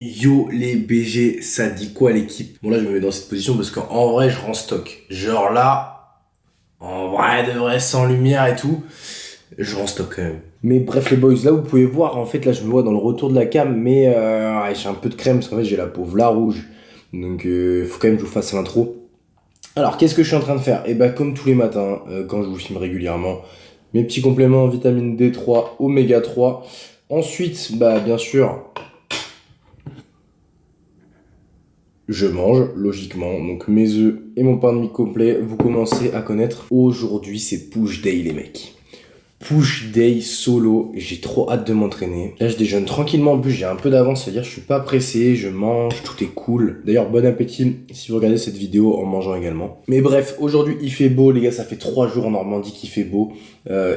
Yo les BG, ça dit quoi l'équipe? Bon là je me mets dans cette position parce qu'en vrai je rends stock. Genre là, en vrai de vrai sans lumière et tout, je rends stock quand même. Mais bref les boys, là vous pouvez voir, en fait là je me vois dans le retour de la cam, mais ouais, j'ai un peu de crème parce qu'en fait j'ai la peau là rouge. Donc faut quand même que je vous fasse l'intro. Alors qu'est-ce que je suis en train de faire? Et bah comme tous les matins, quand je vous filme régulièrement, mes petits compléments vitamine D3, oméga 3. Ensuite, bah bien sûr, je mange, logiquement, donc mes œufs et mon pain de mie complet, vous commencez à connaître. Aujourd'hui, c'est push day, les mecs. Push day solo, j'ai trop hâte de m'entraîner. Là, je déjeune tranquillement, en plus, j'ai un peu d'avance, c'est-à-dire je suis pas pressé, je mange, tout est cool. D'ailleurs, bon appétit si vous regardez cette vidéo en mangeant également. Mais bref, aujourd'hui, il fait beau, les gars, ça fait 3 jours en Normandie qu'il fait beau.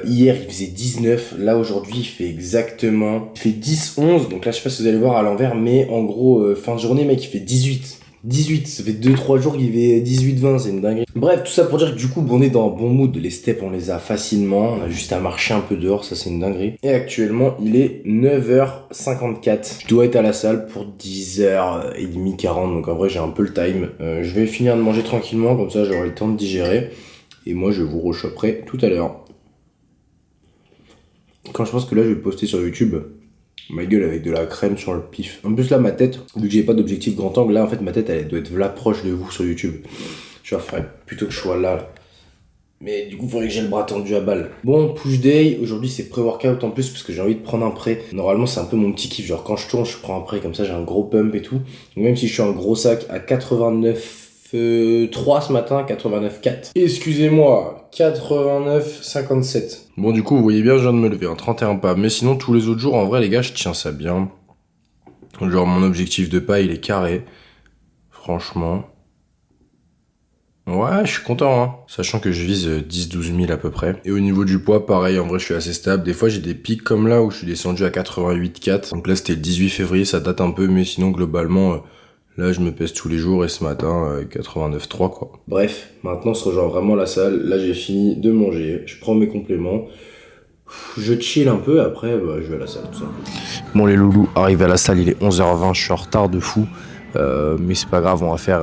Hier, il faisait 19, là, aujourd'hui, il fait exactement... Il fait 10-11, donc là, je sais pas si vous allez voir à l'envers, mais en gros, fin de journée, mec, il fait 18. 18, ça fait 2-3 jours qu'il fait 18-20, c'est une dinguerie. Bref, tout ça pour dire que du coup, on est dans un bon mood. Les steps, on les a facilement. On a juste à marcher un peu dehors, ça c'est une dinguerie. Et actuellement, il est 9h54. Je dois être à la salle pour 10h30, 40. Donc en vrai, j'ai un peu le time. Je vais finir de manger tranquillement, comme ça j'aurai le temps de digérer. Et moi, je vous rechoperai tout à l'heure. Quand je pense que là, je vais poster sur YouTube ma gueule avec de la crème sur le pif. En plus là, ma tête, vu que j'ai pas d'objectif grand angle, là en fait ma tête elle doit être là proche de vous sur YouTube. Je ferais plutôt que je sois là. Mais du coup, il faudrait que j'ai le bras tendu à balle. Bon, push day, aujourd'hui c'est pré-workout en plus parce que j'ai envie de prendre un pré. Normalement, c'est un peu mon petit kiff. Genre, quand je tourne, je prends un pré comme ça, j'ai un gros pump et tout. Donc, même si je suis un gros sac à 89,3 ce matin, 89,4. Excusez-moi, 89,57. Bon, du coup, vous voyez bien, je viens de me lever, 31 pas. Mais sinon, tous les autres jours, en vrai, les gars, je tiens ça bien. Genre, mon objectif de pas, il est carré. Franchement. Ouais, je suis content, hein. Sachant que je vise 10-12 000 à peu près. Et au niveau du poids, pareil, en vrai, je suis assez stable. Des fois, j'ai des pics comme là où je suis descendu à 88,4. Donc là, c'était le 18 février, ça date un peu, mais sinon, globalement, là, je me pèse tous les jours et ce matin, 89,3 quoi. Bref, maintenant, on se rejoint vraiment à la salle. Là, j'ai fini de manger. Je prends mes compléments. Je chill un peu, après, bah, je vais à la salle, tout simplement. Bon, les loulous, arrivé à la salle, il est 11h20, je suis en retard de fou. Mais c'est pas grave, on va faire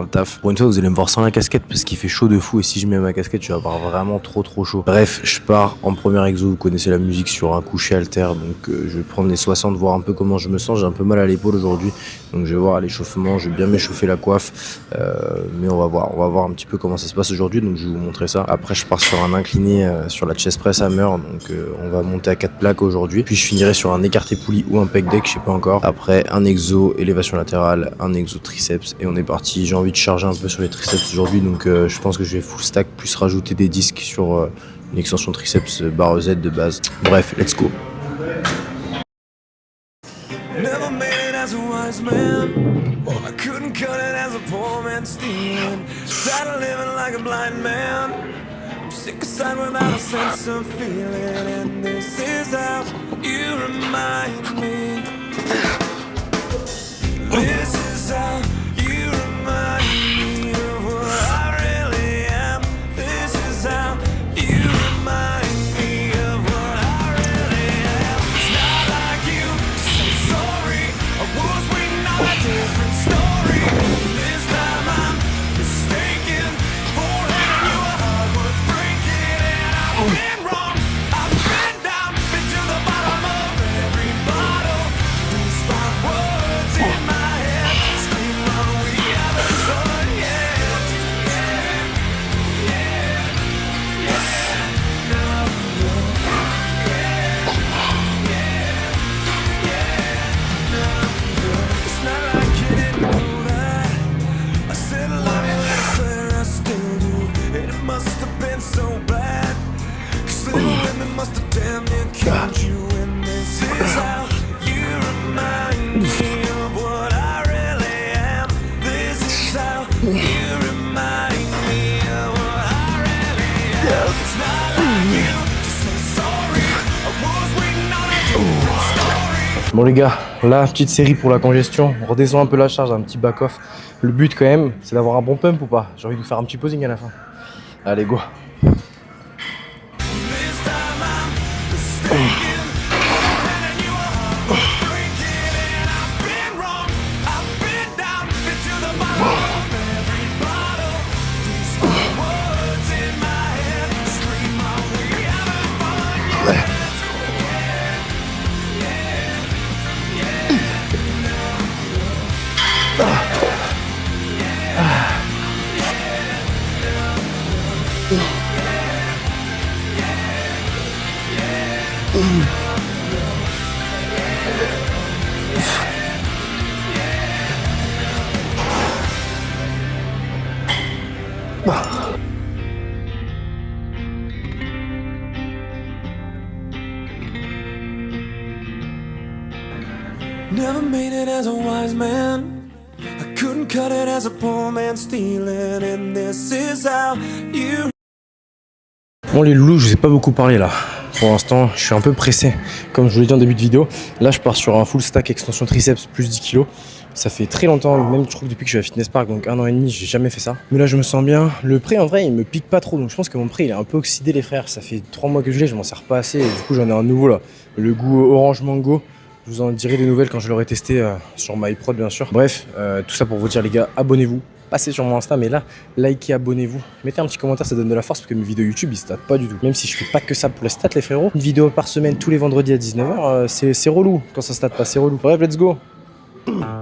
le taf. Pour une fois, vous allez me voir sans la casquette parce qu'il fait chaud de fou. Et si je mets ma casquette, je vais avoir vraiment trop chaud. Bref, je pars en première exo. Vous connaissez la musique sur un coucher halter. Donc je vais prendre les 60, voir un peu comment je me sens. J'ai un peu mal à l'épaule aujourd'hui. Donc je vais voir à l'échauffement. Je vais bien m'échauffer la coiffe. Mais on va voir un petit peu comment ça se passe aujourd'hui. Donc je vais vous montrer ça. Après, je pars sur un incliné sur la chest press hammer. Donc on va monter à 4 plaques aujourd'hui. Puis je finirai sur un écarté poulie ou un pec deck, je sais pas encore. Après, un exo, élévation latérale, un exo triceps et on est parti. J'ai envie de charger un peu sur les triceps aujourd'hui, donc je pense que je vais full stack plus rajouter des disques sur une extension triceps barre Z de base. Bref, let's go. Never made it as a wise man. I couldn't cut it as a poor man stealing. Tired of living like a blind man. I'm sick aside without a sense of feeling. And this is how you remind me. This is how you remind me of what I really am. This is how you remind me of what I really am. It's not like you to say sorry. I was waiting on a different story. This time I'm mistaken for having you a heart worth breaking. And I've been wrong, I've been down, been to the bottom of every bottle. Bon les gars, là, petite série pour la congestion. On redescend un peu la charge, un petit back-off. Le but quand même, c'est d'avoir un bon pump ou pas? J'ai envie de faire un petit posing à la fin. Allez, go. Never made it as a wise man. I couldn't cut it as a poor man stealing. And this is how you. Bon les loulous, je vous ai pas beaucoup parlé là. Pour l'instant, je suis un peu pressé. Comme je vous l'ai dit en début de vidéo, là je pars sur un full stack extension triceps plus 10 kg. Ça fait très longtemps, même je trouve depuis que je suis à Fitness Park, donc 1 an et demi, j'ai jamais fait ça. Mais là je me sens bien. Le prêt en vrai il me pique pas trop, donc je pense que mon prêt il est un peu oxydé les frères. Ça fait 3 mois que je l'ai, je m'en sers pas assez et du coup j'en ai un nouveau là. Le goût orange mango. Je vous en dirai des nouvelles quand je l'aurai testé sur MyProd bien sûr. Bref, tout ça pour vous dire les gars, abonnez-vous. Passez sur mon Insta, mais là, likez, abonnez-vous. Mettez un petit commentaire, ça donne de la force parce que mes vidéos YouTube ils statent pas du tout. Même si je fais pas que ça pour les stats les frérots. Une vidéo par semaine tous les vendredis à 19h, c'est relou. Quand ça state pas, c'est relou. Bref, let's go. Putain.